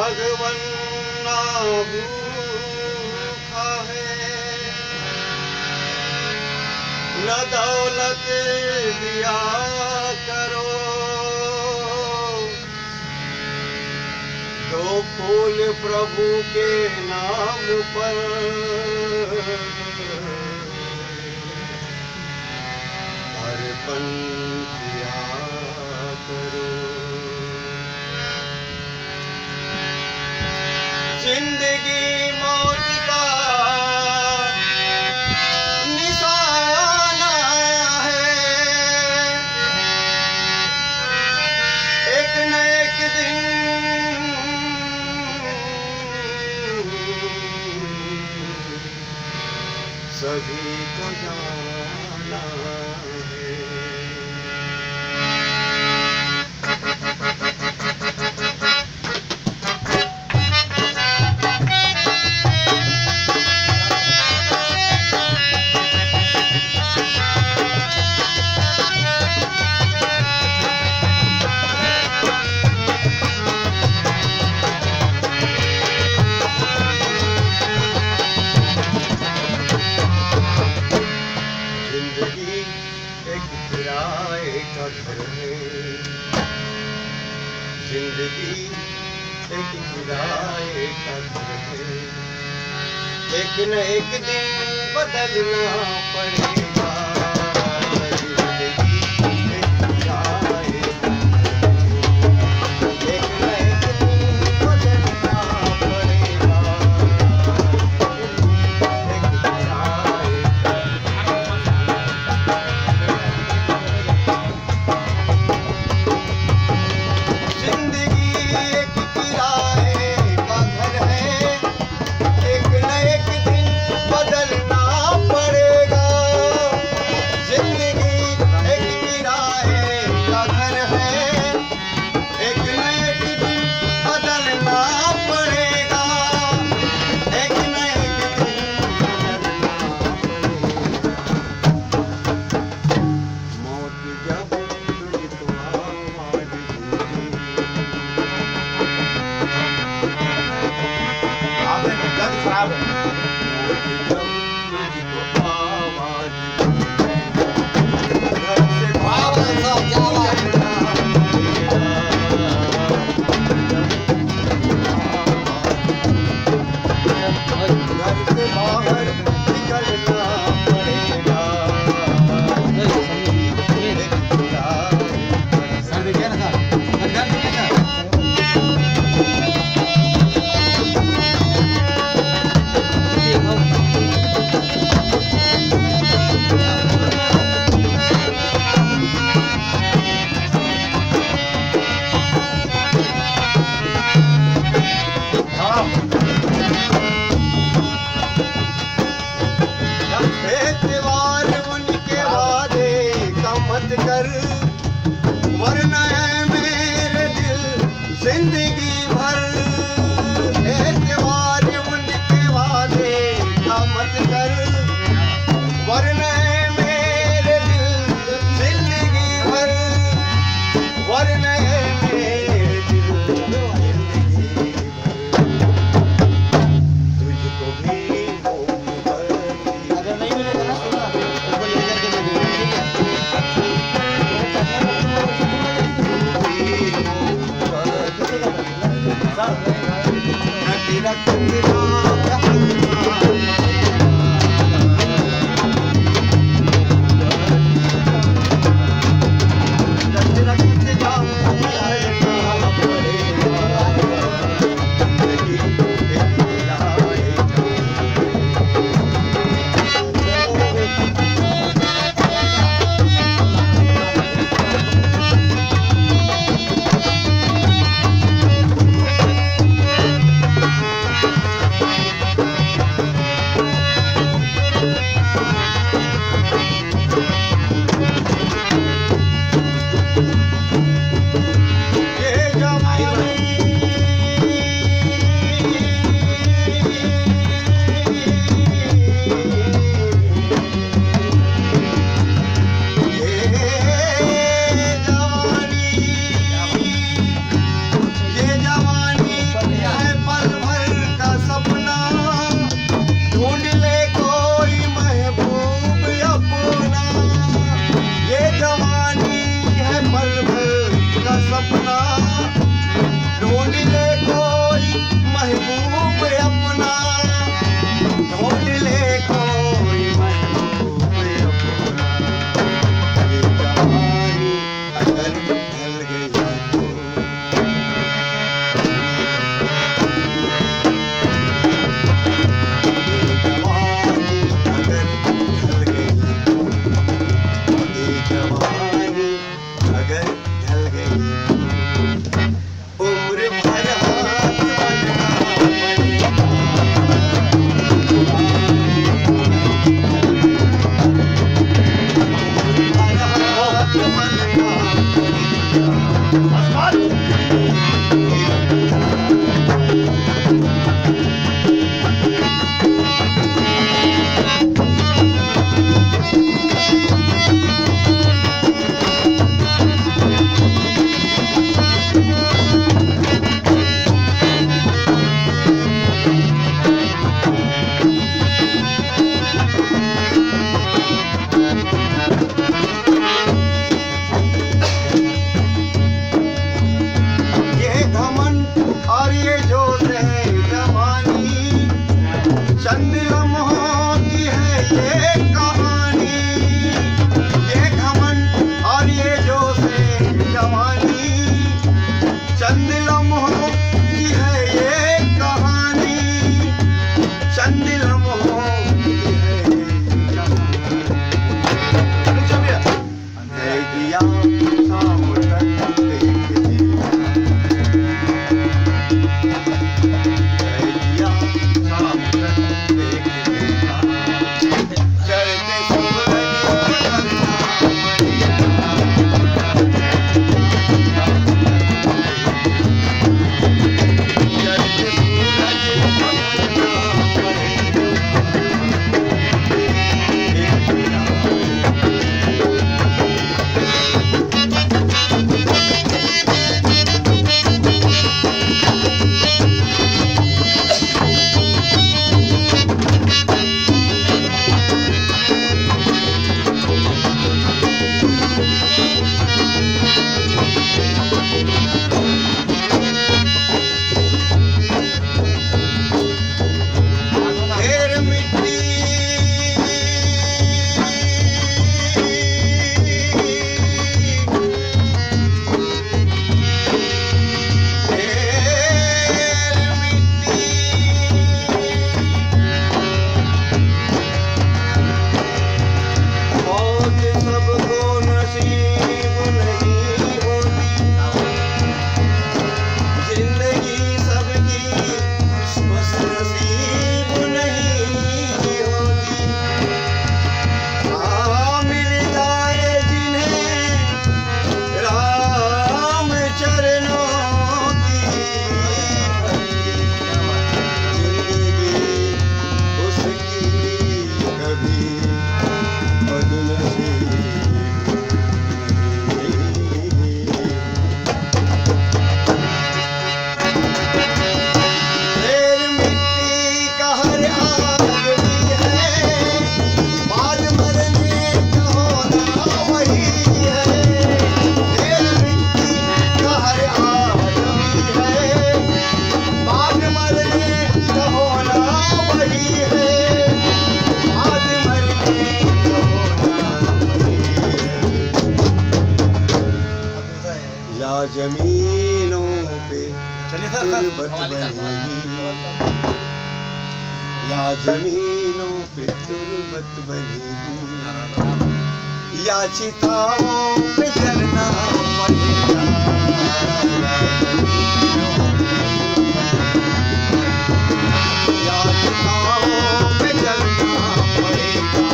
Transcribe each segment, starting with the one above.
भगवन ना भूखा है, न दौलत दिया करो, दो फूल प्रभु के नाम पर अर्पण किया करो। जिंदगी मौत का निशाना है, एक न एक दिन सभी को जाना है। जिंदगी एक किराए का घर है, एक न एक दिन बदलना पड़ेगा। जिंदगी एक किराए का घर है, एक न एक दिन बदलना पड़ेगा। एक किराए कर, वरना है मेरे दिल जिंदगी भर। एतवार उनके वादे का मत कर, वरना है मेरे दिल जिंदगी भर, वरना है मेरे दिल जिंदगी भर। तुझको भी अगर नहीं मिलेगा ना ये घमंड और ये जोश है जवानी, चंद लम्हों की है ये कहानी। ये घमंड और ये जोश है जवानी, चंद लम्हों की है ये कहानी। चंद लम्हों की है ये कहानी। है दिया शाम तक देखते, है दिया शाम तक देखते का। चढ़ते सूरज को करना पड़ेगा, चढ़ते सूरज को करना ढेर मिट्टी ढेर मिट्टी मौत सबको नसीब नहीं होती, जिंदगी सबकी बस नसीब नहीं होती। मिल जाए जिन्हें राम चरणों की, जिंदगी उसकी कभी बदनसीब नहीं। ढेर मिट्टी का हर आदमी है, बाद मरने का होना वही है। ढेर मिट्टी का हर आदमी है, बाद मरने का होना वही है। बाद मरने का होना वही है। या जमीनों पे तुर्बत बनेगी, या जमीनों पे तुर्बत बनेगी, या चिताओं पे जलना पड़ेगा। या चिताओं पे जलना पड़ेगा।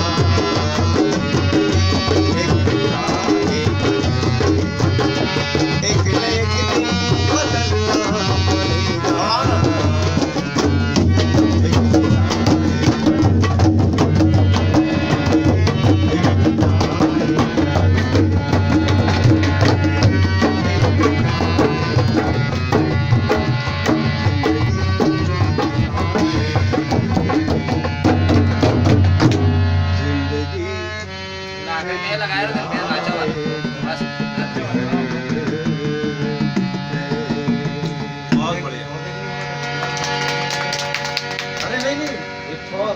एक न एक दिन बदलना पड़ेगा। बहुत बढ़िया। अरे नहीं नहीं, एक और